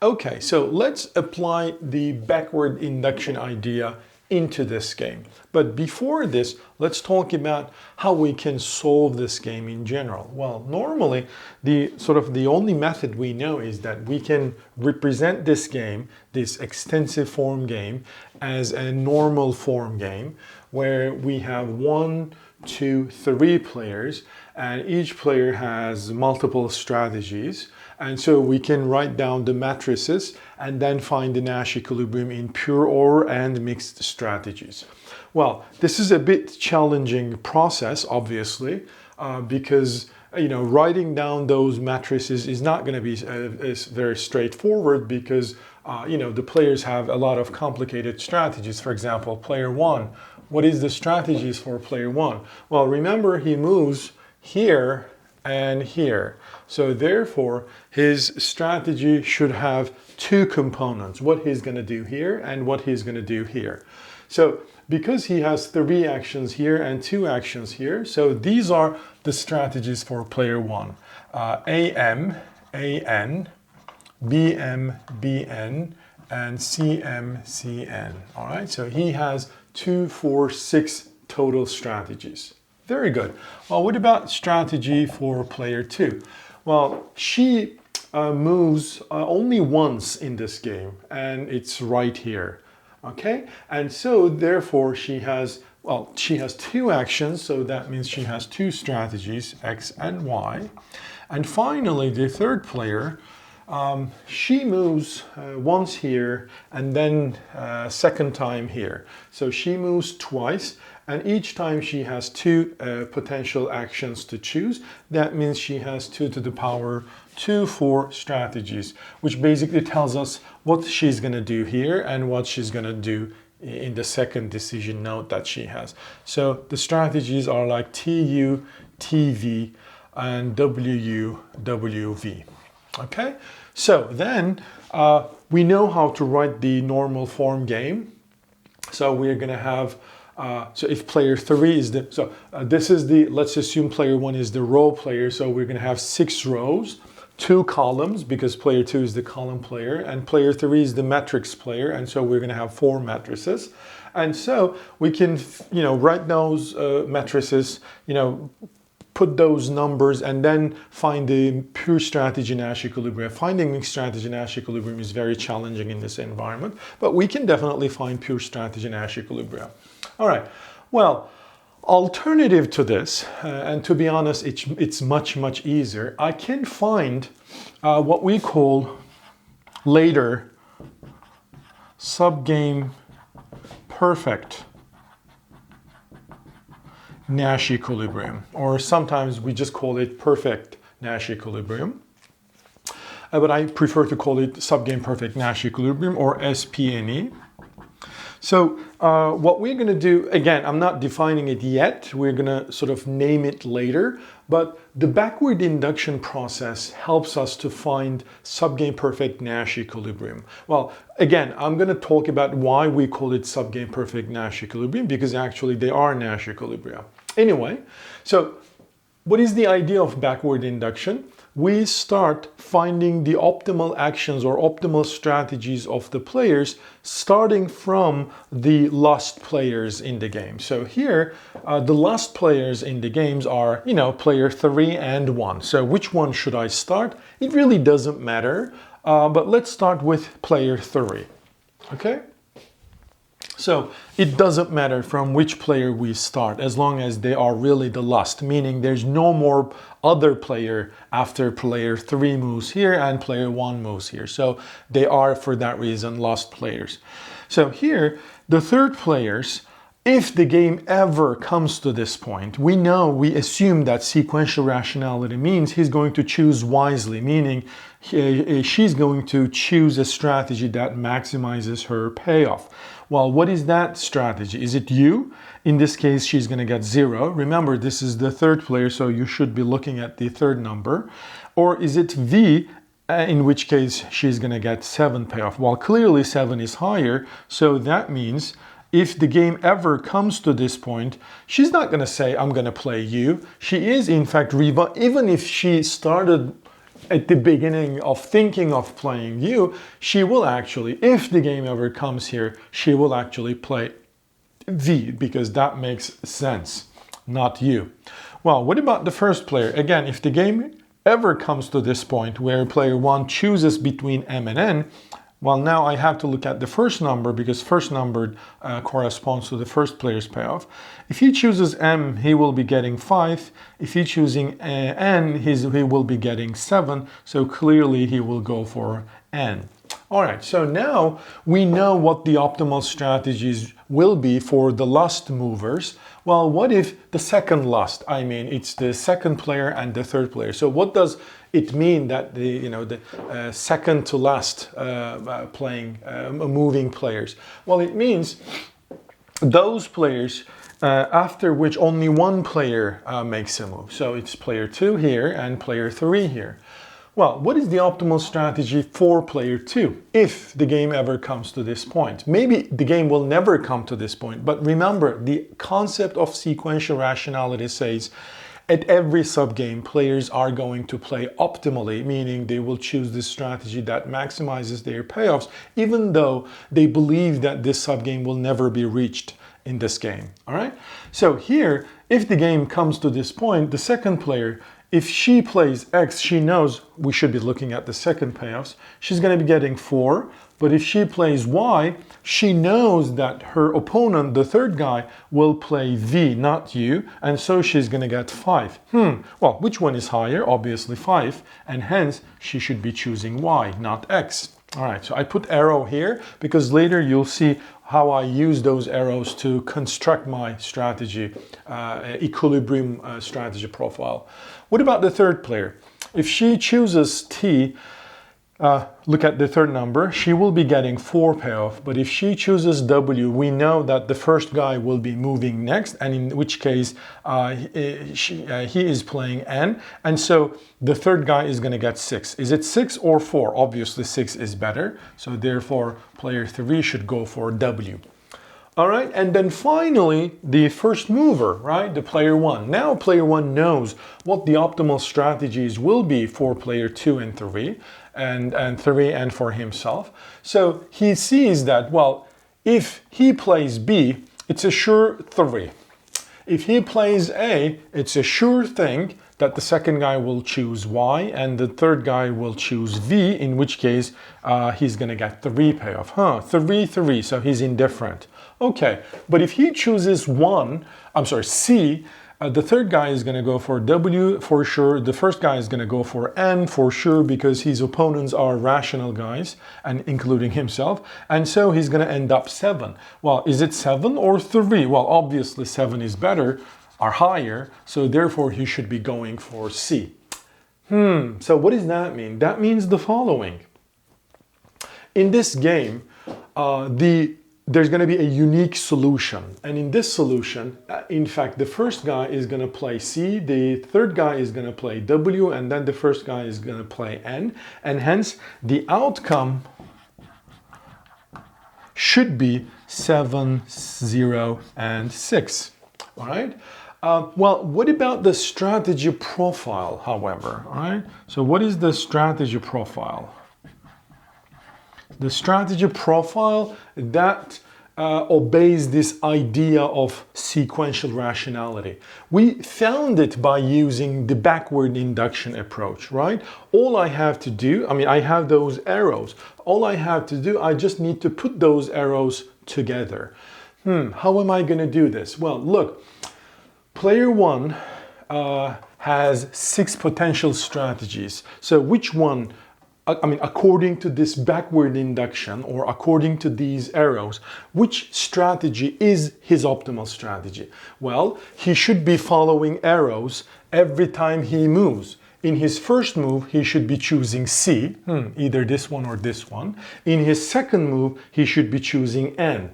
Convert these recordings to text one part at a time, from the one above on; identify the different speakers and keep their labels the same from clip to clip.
Speaker 1: Okay, so let's apply the backward induction idea into this game. But before this, let's talk about how we can solve this game in general. Well, normally, the only method we know is that we can represent this game, this extensive form game, as a normal form game where we have 1, 2, 3 players, and each player has multiple strategies. And so we can write down the matrices and then find the Nash equilibrium in pure or and mixed strategies. Well, this is a bit challenging process, obviously, because writing down those matrices is not going to be very straightforward because the players have a lot of complicated strategies. For example, player 1. What is the strategies for player 1? Well, remember he moves here and here. So therefore, his strategy should have 2 components, what he's going to do here and what he's going to do here. So because he has 3 actions here and 2 actions here, so these are the strategies for player 1. AM, AN, BM, BN, and CM, CN. All right, so he has 2, 4, 6 total strategies. Very good. Well, what about strategy for player 2? Well, she moves only once in this game, and it's right here. Okay, and so therefore she has 2 actions, so that means she has 2 strategies, X and Y. And finally, the third player, she moves once here and then second time here. So she moves twice, and each time she has 2 potential actions to choose. That means she has 2 to the power 2, 4 strategies, which basically tells us what she's going to do here and what she's going to do in the second decision node that she has. So the strategies are like TU, TV, and WU, WV. Okay, so then we know how to write the normal form game. So we're going to have, so if player 3 is let's assume player 1 is the row player. So we're going to have 6 rows, 2 columns because player 2 is the column player, and player 3 is the matrix player. And so we're going to have 4 matrices. And so we can, write those matrices, put those numbers and then find the pure strategy Nash equilibrium. Finding mixed strategy Nash equilibrium is very challenging in this environment, but we can definitely find pure strategy Nash equilibrium. All right, well, alternative to this, and to be honest, it's much, much easier. I can find what we call later subgame perfect Nash equilibrium, or sometimes we just call it perfect Nash equilibrium. But I prefer to call it subgame perfect Nash equilibrium, or SPNE. So what we're going to do, again, I'm not defining it yet. We're going to sort of name it later. But the backward induction process helps us to find subgame perfect Nash equilibrium. Well, again, I'm going to talk about why we call it subgame perfect Nash equilibrium, because actually they are Nash equilibria. Anyway, so what is the idea of backward induction? We start finding the optimal actions or optimal strategies of the players starting from the lost players in the game. So here, the lost players in the games are, player 3 and 1. So which one should I start? It really doesn't matter, but let's start with player 3, okay? So it doesn't matter from which player we start as long as they are really the lost, meaning there's no more other player after player 3 moves here and player 1 moves here. So they are, for that reason, lost players. So here, the third players, if the game ever comes to this point, we assume that sequential rationality means he's going to choose wisely, meaning she's going to choose a strategy that maximizes her payoff. Well, what is that strategy? Is it U? In this case, she's going to get 0. Remember, this is the third player, so you should be looking at the third number. Or is it V, in which case she's going to get 7 payoff? Well, clearly 7 is higher, so that means if the game ever comes to this point, she's not going to say, I'm going to play U. She is, in fact, even if she started at the beginning of thinking of playing you, she will actually, if the game ever comes here, she will actually play V, because that makes sense, not you. Well, what about the first player? Again, if the game ever comes to this point where player 1 chooses between M and N, well, now I have to look at the first number, because first number corresponds to the first player's payoff. If he chooses M, he will be getting 5. If he's choosing N, he will be getting 7. So clearly he will go for N. All right, so now we know what the optimal strategies will be for the lust movers. Well, what if the second lust? I mean, it's the second player and the third player. So what does it mean that the second to last playing moving players? Well, it means those players after which only one player makes a move. So it's player 2 here and player 3 here. Well, what is the optimal strategy for player 2 if the game ever comes to this point? Maybe the game will never come to this point, but remember, the concept of sequential rationality says at every subgame, players are going to play optimally, meaning they will choose the strategy that maximizes their payoffs, even though they believe that this subgame will never be reached in this game. All right? So here, if the game comes to this point, the second player, if she plays X, she knows we should be looking at the second payoffs. She's going to be getting 4. But if she plays Y, she knows that her opponent, the third guy, will play V, not U. And so she's going to get 5. Well, which one is higher? Obviously 5. And hence, she should be choosing Y, not X. All right, so I put arrow here because later you'll see how I use those arrows to construct my strategy, equilibrium strategy profile. What about the third player? If she chooses T, look at the third number, she will be getting 4 payoff. But if she chooses W, we know that the first guy will be moving next, and in which case he is playing N. And so the third guy is going to get 6. Is it 6 or 4? Obviously 6 is better. So therefore player 3 should go for W. All right, and then finally, the first mover, right, the player 1. Now player 1 knows what the optimal strategies will be for player 2 and 3, and 3 and for himself. So he sees that, well, if he plays B, it's a sure 3. If he plays A, it's a sure thing that the second guy will choose Y and the third guy will choose V, in which case he's going to get 3 payoff. 3, 3, so he's indifferent. Okay, but if he chooses C, the third guy is going to go for W for sure. The first guy is going to go for N for sure because his opponents are rational guys, and including himself. And so he's going to end up 7. Well, is it 7 or 3? Well, obviously 7 is better or higher, so therefore he should be going for C. So what does that mean? That means the following. In this game, there's going to be a unique solution. And in this solution, in fact, the first guy is going to play C, the third guy is going to play W, and then the first guy is going to play N. And hence, the outcome should be 7, 0, and 6. All right? Well, what about the strategy profile, however? All right? So what is the strategy profile? The strategy profile that obeys this idea of sequential rationality. We found it by using the backward induction approach, right? All I have to do, I have those arrows. All I have to do, I just need to put those arrows together. How am I going to do this? Well, look, player 1 has 6 potential strategies. So which one? According to this backward induction or according to these arrows, which strategy is his optimal strategy? Well, he should be following arrows every time he moves. In his first move, he should be choosing C, either this one or this one. In his second move, he should be choosing N.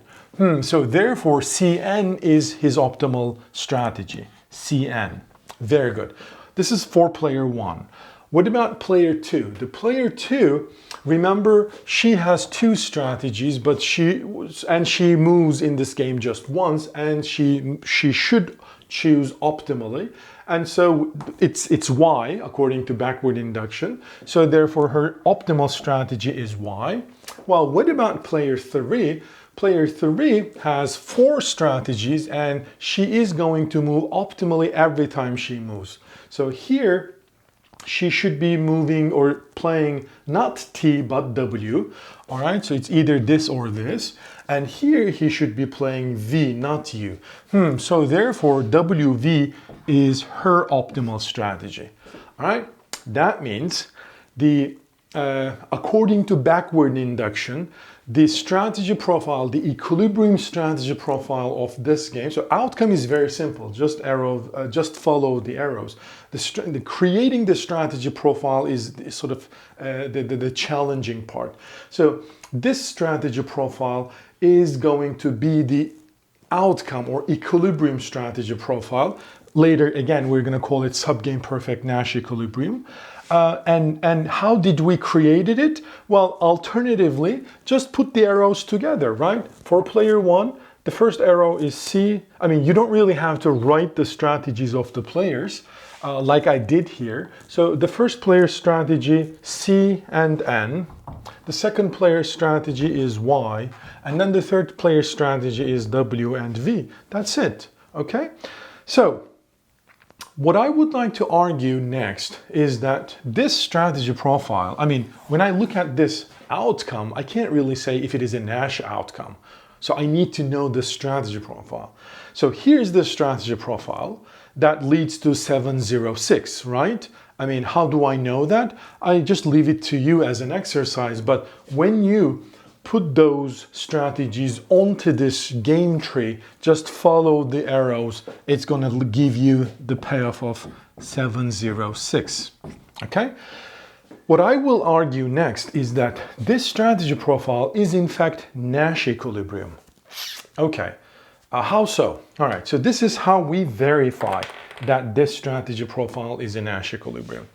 Speaker 1: So therefore, Cn is his optimal strategy. Cn. Very good. This is for player 1. What about player 2? The player 2, remember, she has 2 strategies, but she moves in this game just once, and she should choose optimally. And so it's Y according to backward induction. So therefore her optimal strategy is Y. Well, what about player 3? Player 3 has 4 strategies and she is going to move optimally every time she moves. So here she should be moving or playing not T but W. All right, so it's either this or this. And here he should be playing V, not U. So therefore WV is her optimal strategy. All right, that means according to backward induction, the strategy profile, the equilibrium strategy profile of this game. So outcome is very simple. Just follow the arrows. Creating the strategy profile is sort of the challenging part. So this strategy profile is going to be the outcome or equilibrium strategy profile. Later, again, we're going to call it Subgame Perfect Nash equilibrium. And how did we create it? Well, alternatively, just put the arrows together, right? For player 1, the first arrow is C. I mean, you don't really have to write the strategies of the players like I did here. So the first player's strategy, C and N. The second player's strategy is Y. And then the third player's strategy is W and V. That's it, okay? So what I would like to argue next is that this strategy profile, I mean, when I look at this outcome, I can't really say if it is a Nash outcome. So I need to know the strategy profile. So here's the strategy profile that leads to 706, right? I mean, how do I know that? I just leave it to you as an exercise, but when you put those strategies onto this game tree, just follow the arrows, it's going to give you the payoff of 706, okay? What I will argue next is that this strategy profile is in fact Nash equilibrium. Okay, how so? All right, so this is how we verify that this strategy profile is a Nash equilibrium.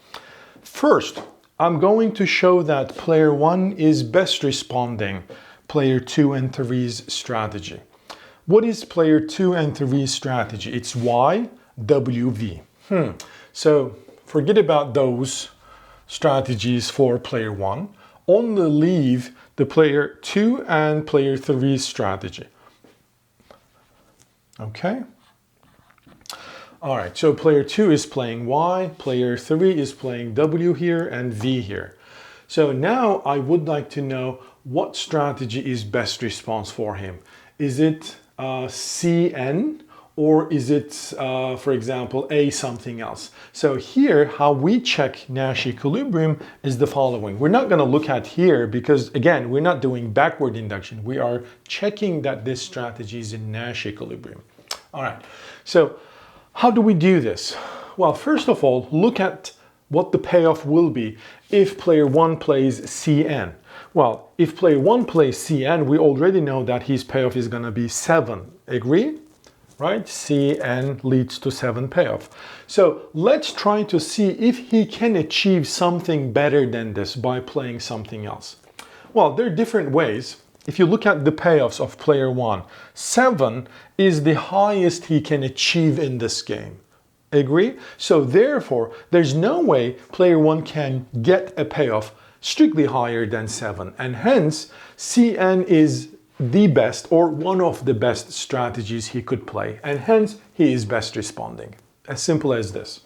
Speaker 1: First, I'm going to show that player 1 is best responding player 2 and 3's strategy. What is player 2 and 3's strategy? It's Y, W, V. So forget about those strategies for player 1. Only leave the player 2 and player 3's strategy. Okay? All right, so player 2 is playing Y, player 3 is playing W here and V here. So now I would like to know what strategy is best response for him. Is it CN or is it, for example, A something else? So here, how we check Nash equilibrium is the following. We're not going to look at here because, again, we're not doing backward induction. We are checking that this strategy is in Nash equilibrium. All right, so how do we do this? Well, first of all, look at what the payoff will be if player 1 plays CN. Well, if player 1 plays CN, we already know that his payoff is going to be 7. Agree? Right? CN leads to 7 payoff. So let's try to see if he can achieve something better than this by playing something else. Well, there are different ways. If you look at the payoffs of player 1, 7 is the highest he can achieve in this game. Agree? So therefore, there's no way player 1 can get a payoff strictly higher than 7. And hence, CN is the best or one of the best strategies he could play. And hence, he is best responding. As simple as this.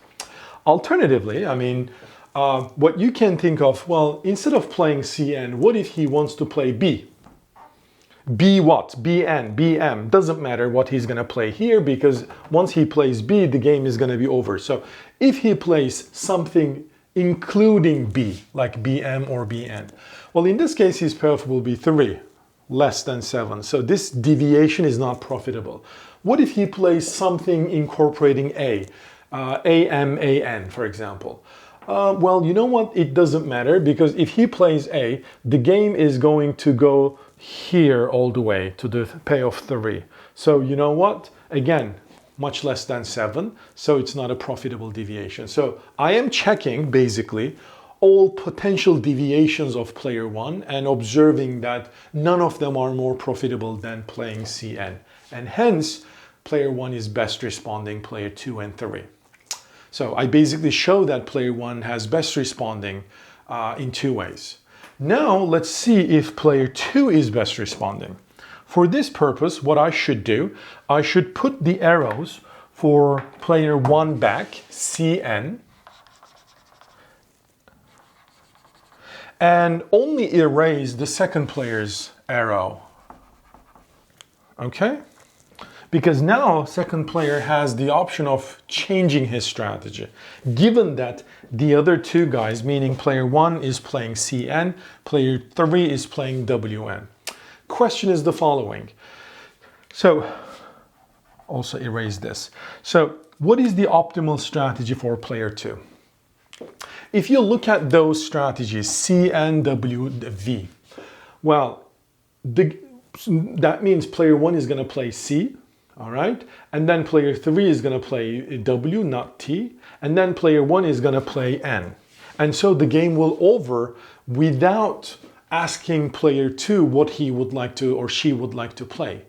Speaker 1: Alternatively, I mean, what you can think of, well, instead of playing CN, what if he wants to play B? B what? BN, BM. Doesn't matter what he's going to play here because once he plays B, the game is going to be over. So if he plays something including B, like BM or BN, well, in this case, his payoff will be 3, less than 7. So this deviation is not profitable. What if he plays something incorporating A, AM, AN, for example? Well, you know what? It doesn't matter because if he plays A, the game is going to go here all the way to the payoff 3. So you know what? Again, much less than 7. So it's not a profitable deviation. So I am checking basically all potential deviations of player 1 and observing that none of them are more profitable than playing CN. And hence, player 1 is best responding player 2 and 3. So I basically show that player 1 has best responding in 2 ways. Now let's see if player 2 is best responding. For this purpose, what I should do, I should put the arrows for player 1 back, CN, and only erase the second player's arrow. Okay? Because now second player has the option of changing his strategy. Given that the other two guys, meaning player 1 is playing CN, player 3 is playing WN. Question is the following. So, also erase this. So, what is the optimal strategy for player 2? If you look at those strategies, C, N, W, V, well, that means player 1 is going to play C, all right? And then player 3 is going to play W, not T. And then player 1 is going to play N. And so the game will over without asking player 2 what he would like to or she would like to play.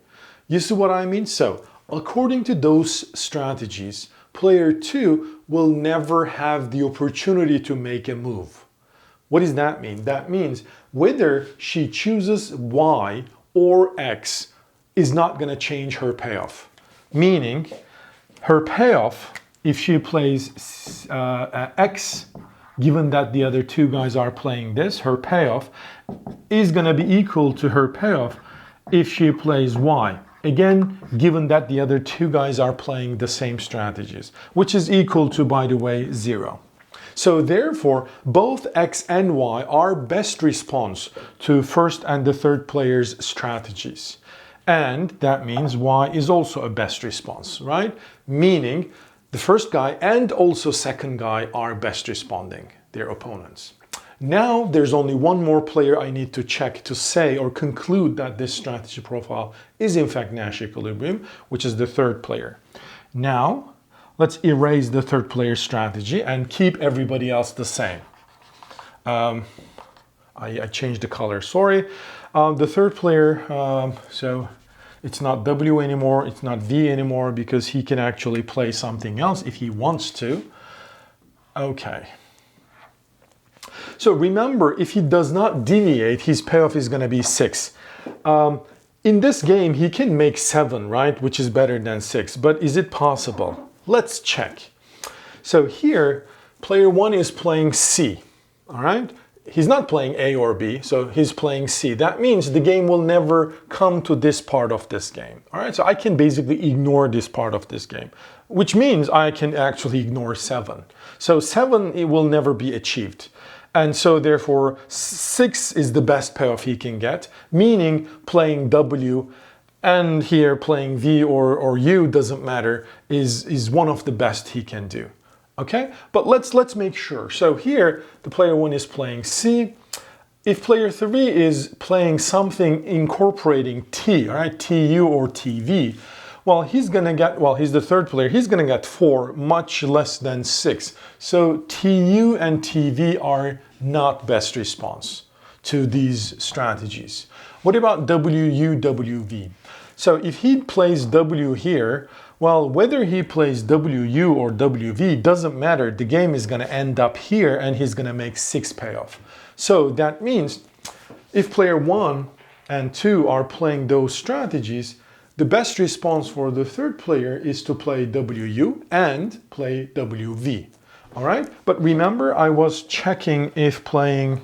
Speaker 1: You see what I mean? So, according to those strategies, player 2 will never have the opportunity to make a move. What does that mean? That means whether she chooses Y or X is not going to change her payoff. Meaning, her payoff, if she plays X, given that the other two guys are playing this, her payoff is going to be equal to her payoff if she plays Y. Again, given that the other two guys are playing the same strategies, which is equal to, by the way, 0. So therefore, both X and Y are best response to first and the third player's strategies. And that means Y is also a best response, right? Meaning the first guy and also second guy are best responding, their opponents. Now there's only one more player I need to check to say or conclude that this strategy profile is in fact Nash equilibrium, which is the third player. Now let's erase the third player strategy and keep everybody else the same. I changed the color, sorry. The third player, so it's not W anymore, it's not V anymore, because he can actually play something else if he wants to. Okay. So remember, if he does not deviate, his payoff is going to be 6. In this game, he can make 7, right? Which is better than 6. But is it possible? Let's check. So here, player 1 is playing C, all right? He's not playing A or B, so he's playing C. That means the game will never come to this part of this game, all right? So I can basically ignore this part of this game, which means I can actually ignore 7. So 7, it will never be achieved. And so therefore 6 is the best payoff he can get, meaning playing W and here playing V or U, doesn't matter, is one of the best he can do. Okay, but let's make sure. So here the player 1 is playing C. If player 3 is playing something incorporating T, all right, TU or TV, well, he's gonna get, well, he's the third player, he's gonna get 4, much less than 6. So TU and TV are not best response to these strategies. What about WU, WV? So if he plays W here, well, whether he plays WU or WV doesn't matter. The game is gonna end up here and he's gonna make 6 payoff. So that means if player 1 and 2 are playing those strategies, the best response for the third player is to play WU and play WV, all right? But remember, I was checking if playing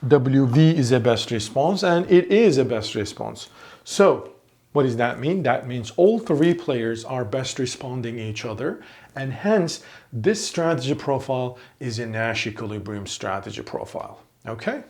Speaker 1: WV is a best response, and it is a best response. So what does that mean? That means all 3 players are best responding each other, and hence this strategy profile is a Nash equilibrium strategy profile, okay?